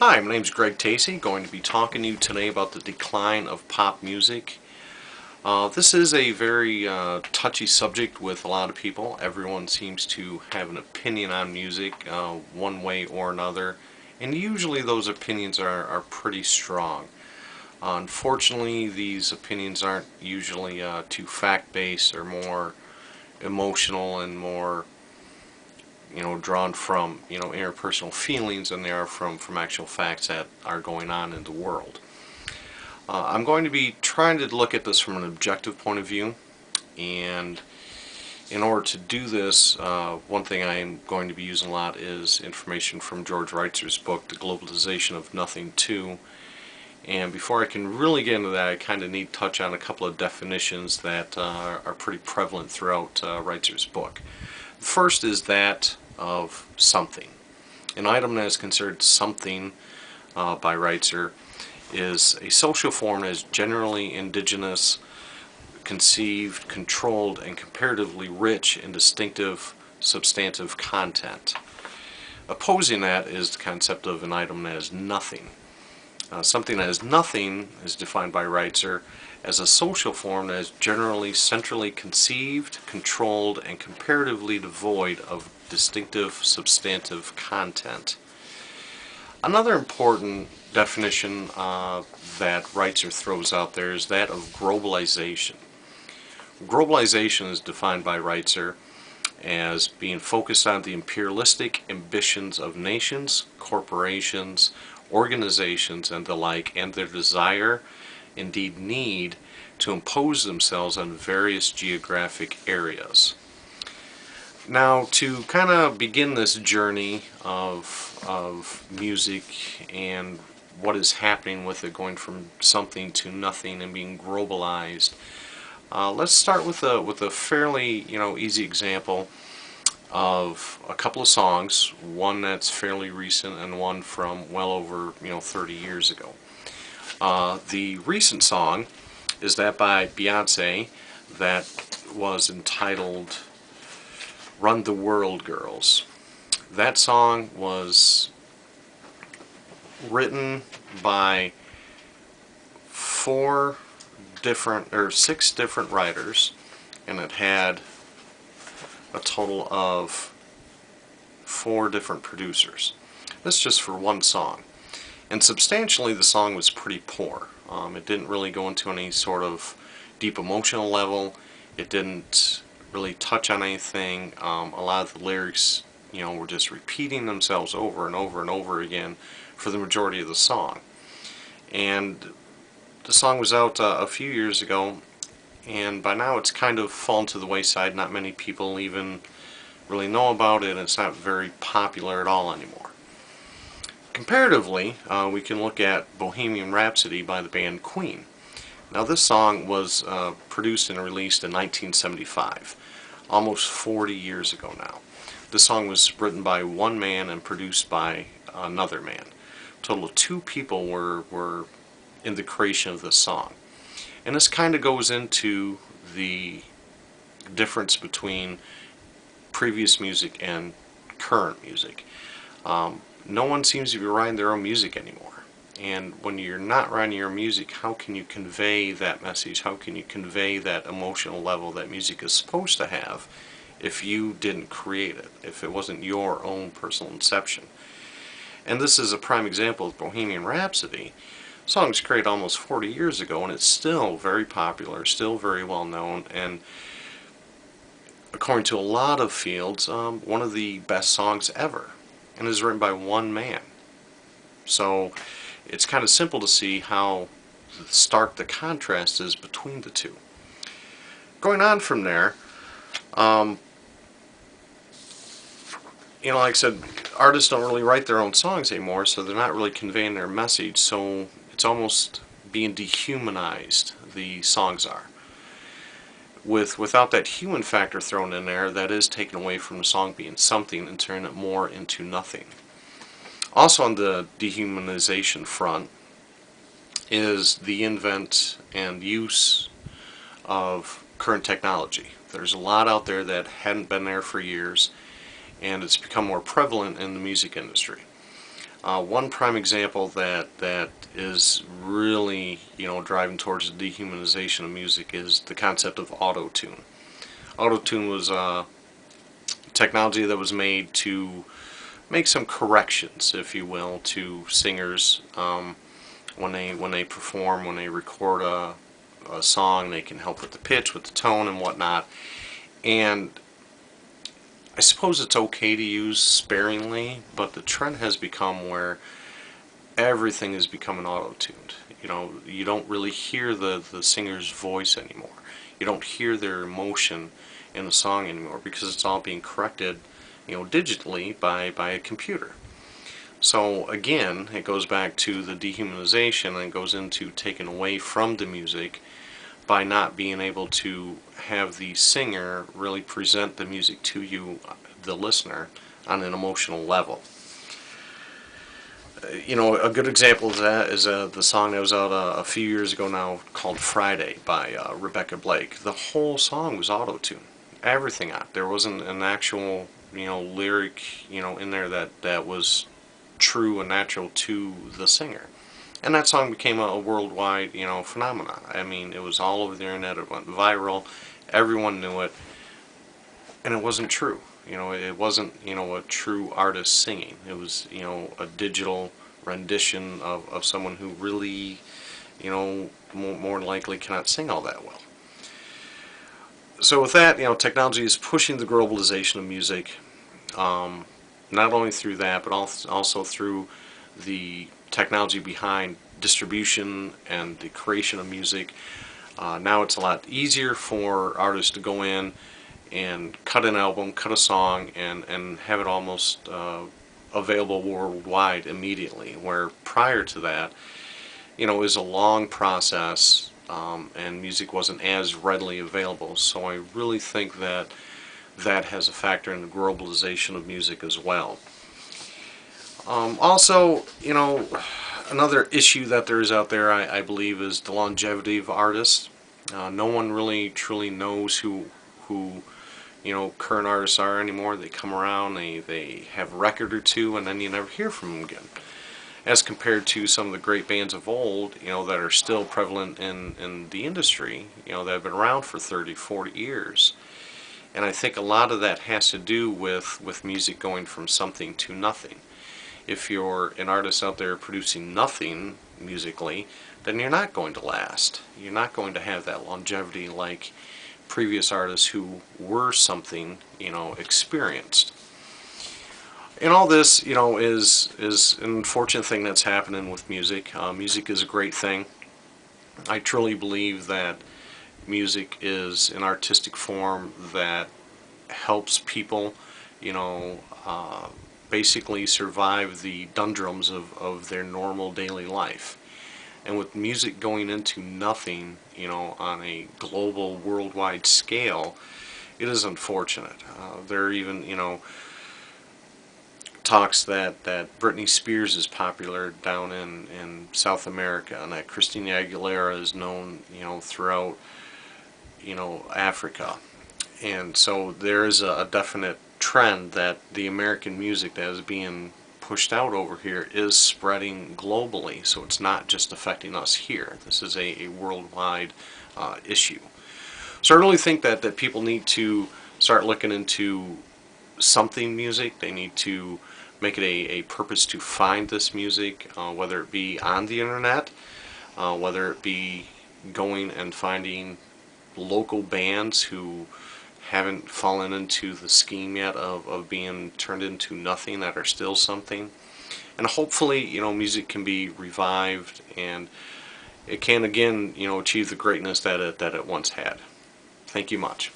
Hi, my name is Greg Tacey. Going to be talking to you today about the decline of pop music. This is a very touchy subject with a lot of people. Everyone seems to have an opinion on music one way or another, and usually those opinions are pretty strong. Unfortunately, these opinions aren't usually too fact-based or more emotional and more drawn from interpersonal feelings than they are from actual facts that are going on in the world. I'm going to be trying to look at this from an objective point of view, and in order to do this, one thing I'm going to be using a lot is information from George Reitzer's book, The Globalization of Nothing 2. And before I can really get into that, I kind of need to touch on a couple of definitions that are pretty prevalent throughout Reitzer's book. The first is that of something. An item that is considered something by Reitzer is a social form that is generally indigenous, conceived, controlled, and comparatively rich in distinctive substantive content. Opposing that is the concept of an item that is nothing. Something that is nothing is defined by Reitzer as a social form that is generally centrally conceived, controlled, and comparatively devoid of distinctive substantive content. Another important definition that Reitzer throws out there is that of globalization. Globalization is defined by Reitzer as being focused on the imperialistic ambitions of nations, corporations, organizations, and the like, and their desire, indeed need, to impose themselves on various geographic areas. Now, to kind of begin this journey of music and what is happening with it, going from something to nothing and being globalized, let's start with a fairly easy example of a couple of songs, one that's fairly recent and one from well over 30 years ago. The recent song is that by Beyonce that was entitled Run the World Girls. That song was written by six different writers, and it had a total of 4 different producers. This is just for one song. And substantially the song was pretty poor. It didn't really go into any sort of deep emotional level. It didn't really touch on anything. A lot of the lyrics were just repeating themselves over and over and over again for the majority of the song. And the song was out a few years ago, and by now it's kind of fallen to the wayside. Not many people even really know about it, and it's not very popular at all anymore. Comparatively, we can look at Bohemian Rhapsody by the band Queen. Now this song was produced and released in 1975, almost 40 years ago now. This song was written by one man and produced by another man. A total of 2 people were in the creation of this song. And this kind of goes into the difference between previous music and current music. No one seems to be writing their own music anymore. And when you're not writing your own music, how can you convey that message? How can you convey that emotional level that music is supposed to have if you didn't create it, if it wasn't your own personal inception? And this is a prime example of Bohemian Rhapsody. The song was created almost 40 years ago, and it's still very popular, still very well known, and according to a lot of fields, one of the best songs ever, and is written by one man. So it's kind of simple to see how stark the contrast is between the two. Going on from there, like I said, artists don't really write their own songs anymore, so they're not really conveying their message, so it's almost being dehumanized, the songs are. Without that human factor thrown in there, that is taken away from the song being something and turning it more into nothing. Also on the dehumanization front is the invent and use of current technology. There's a lot out there that hadn't been there for years, and it's become more prevalent in the music industry. One prime example that is really, driving towards the dehumanization of music is the concept of auto-tune. Auto-tune was technology that was made to make some corrections, if you will, to singers when they perform, when they record a song. They can help with the pitch, with the tone, and whatnot. And I suppose it's okay to use sparingly, but the trend has become where everything is becoming auto-tuned. You don't really hear the singer's voice anymore. You don't hear their emotion in the song anymore because it's all being corrected, digitally by a computer. So again, it goes back to the dehumanization, and it goes into taking away from the music by not being able to have the singer really present the music to you, the listener, on an emotional level. A good example of that is the song that was out a few years ago now called Friday by Rebecca Blake. The whole song was auto-tuned. Everything on it. There wasn't an actual, lyric, in there that was true and natural to the singer. And that song became a worldwide, phenomenon. I mean, it was all over the internet. It went viral. Everyone knew it. And it wasn't true. It wasn't, a true artist singing. It was, a digital rendition of someone who really, more than likely cannot sing all that well. So with that, technology is pushing the globalization of music, not only through that, but also through the technology behind distribution and the creation of music. Now it's a lot easier for artists to go in and cut an album, cut a song, and have it almost available worldwide immediately, where prior to that, it was a long process, and music wasn't as readily available. So I really think that has a factor in the globalization of music as well. Also, another issue that there is out there, I believe, is the longevity of artists. No one really truly knows who current artists are anymore. They come around, they have a record or two, and then you never hear from them again. As compared to some of the great bands of old, that are still prevalent in the industry, that have been around for 30, 40 years. And I think a lot of that has to do with music going from something to nothing. If you're an artist out there producing nothing musically, then you're not going to last. You're not going to have that longevity like previous artists who were something, experienced. And all this, is an unfortunate thing that's happening with music. Music is a great thing. I truly believe that music is an artistic form that helps people, basically survive the doldrums of their normal daily life. And with music going into nothing, on a global, worldwide scale, it is unfortunate. There are even, talks that Britney Spears is popular down in South America, and that Christina Aguilera is known, throughout, Africa. And so there is a definite trend that the American music that is being pushed out over here is spreading globally, so it's not just affecting us here. This is a worldwide issue. So I really think that people need to start looking into something music. They need to make it a purpose to find this music, whether it be on the internet, whether it be going and finding local bands who haven't fallen into the scheme yet of being turned into nothing, that are still something. And hopefully, music can be revived, and it can again, achieve the greatness that it once had. Thank you much.